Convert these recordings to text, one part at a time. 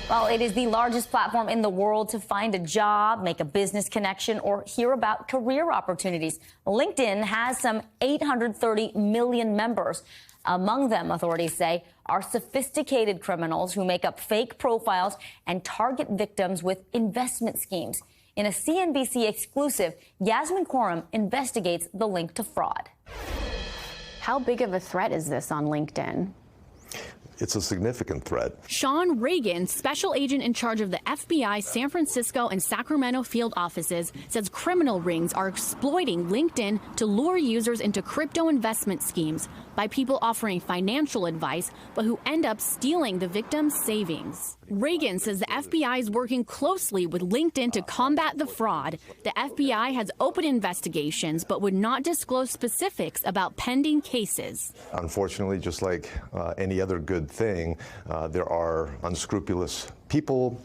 Well, it is the largest platform in the world to find a job, make a business connection, or hear about career opportunities. LinkedIn has some 830 million members. Among them, authorities say, are sophisticated criminals who make up fake profiles and target victims with investment schemes. In a CNBC exclusive, Yasmin Quorum investigates the link to fraud. How big of a threat is this on LinkedIn? It's a significant threat. Sean Reagan, special agent in charge of the FBI San Francisco and Sacramento field offices, says criminal rings are exploiting LinkedIn to lure users into crypto investment schemes by people offering financial advice, but who end up stealing the victim's savings. Reagan says the FBI is working closely with LinkedIn to combat the fraud. The FBI has opened investigations, but would not disclose specifics about pending cases. Unfortunately, just like any other good thing, there are unscrupulous people,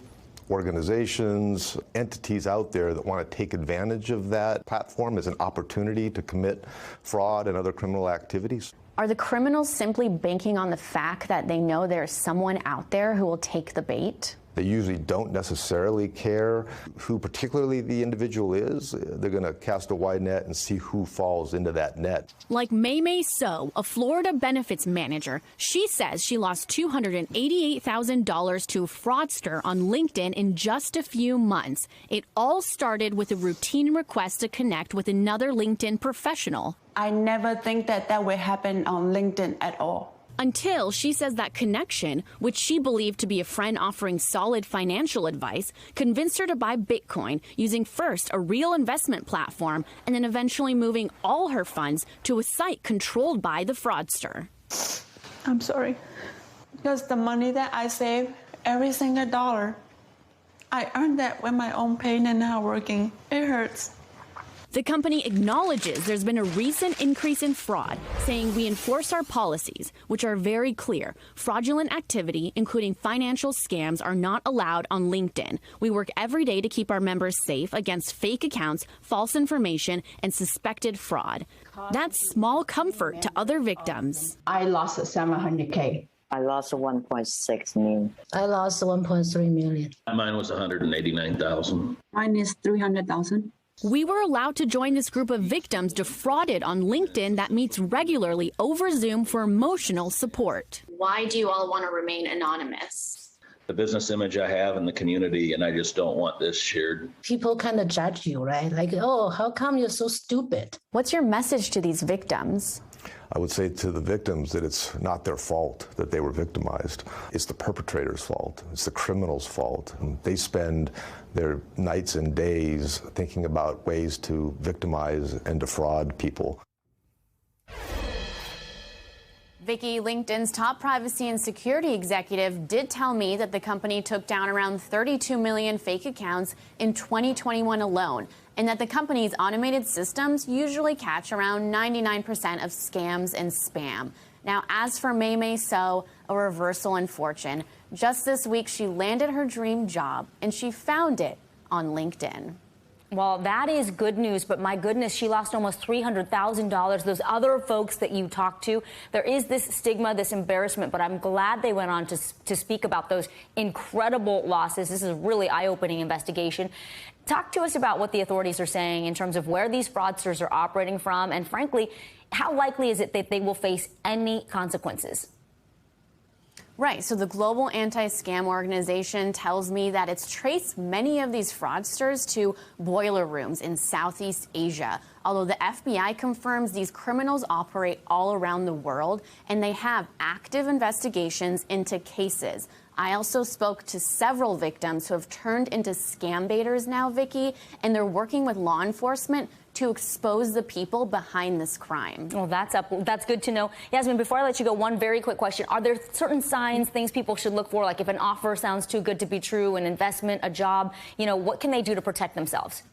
organizations, entities out there that want to take advantage of that platform as an opportunity to commit fraud and other criminal activities. Are the criminals simply banking on the fact that they know there's someone out there who will take the bait? They usually don't necessarily care who particularly the individual is. They're going to cast a wide net and see who falls into that net. Like May So, a Florida benefits manager, she says she lost $288,000 to a fraudster on LinkedIn in just a few months. It all started with a routine request to connect with another LinkedIn professional. I never think that would happen on LinkedIn at all. Until she says that connection, which she believed to be a friend offering solid financial advice, convinced her to buy Bitcoin, using first a real investment platform and then eventually moving all her funds to a site controlled by the fraudster. I'm sorry. Because the money that I save, every single dollar, I earned that with my own pain and hard working. It hurts. The company acknowledges there's been a recent increase in fraud, saying we enforce our policies, which are very clear. Fraudulent activity, including financial scams, are not allowed on LinkedIn. We work every day to keep our members safe against fake accounts, false information, and suspected fraud. That's small comfort to other victims. I lost $700K. I lost 1.6 million. I lost 1.3 million. Mine was 189,000. Mine is 300,000. We were allowed to join this group of victims defrauded on LinkedIn that meets regularly over Zoom for emotional support. Why do you all want to remain anonymous? The business image I have in the community, and I just don't want this shared. People kind of judge you, right? Like, oh, how come you're so stupid? What's your message to these victims? I would say to the victims that it's not their fault that they were victimized. It's the perpetrator's fault. It's the criminal's fault. And they spend their nights and days thinking about ways to victimize and defraud people. Vicky, LinkedIn's top privacy and security executive did tell me that the company took down around 32 million fake accounts in 2021 alone, and that the company's automated systems usually catch around 99% of scams and spam. Now, as for May So, a reversal in fortune. Just this week, she landed her dream job, and she found it on LinkedIn. Well, that is good news, but my goodness, she lost almost $300,000. Those other folks that you talked to, there is this stigma, this embarrassment, but I'm glad they went on to speak about those incredible losses. This is a really eye-opening investigation. Talk to us about what the authorities are saying in terms of where these fraudsters are operating from, and frankly, how likely is it that they will face any consequences? Right. So the Global Anti-Scam Organization tells me that it's traced many of these fraudsters to boiler rooms in Southeast Asia, although the FBI confirms these criminals operate all around the world and they have active investigations into cases. I also spoke to several victims who have turned into scam baiters now, Vicky, and they're working with law enforcement to expose the people behind this crime. Well, that's good to know. Yasmin, before I let you go, one very quick question. Are there certain signs, things people should look for, like if an offer sounds too good to be true, an investment, a job, what can they do to protect themselves?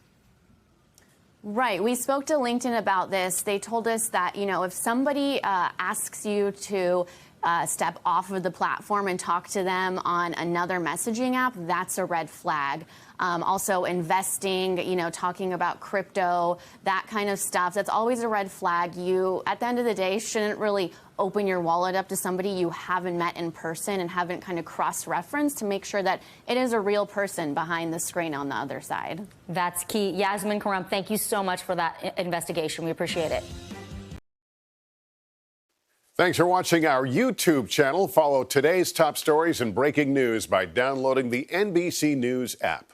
Right. We spoke to LinkedIn about this. They told us that, if somebody asks you to step off of the platform and talk to them on another messaging app, that's a red flag. Also investing, talking about crypto, that kind of stuff, that's always a red flag. You, at the end of the day, shouldn't really open your wallet up to somebody you haven't met in person and haven't kind of cross-referenced to make sure that it is a real person behind the screen on the other side. That's key. Yasmin Karam, thank you so much for that investigation. We appreciate it. Thanks for watching our YouTube channel. Follow today's top stories and breaking news by downloading the NBC News app.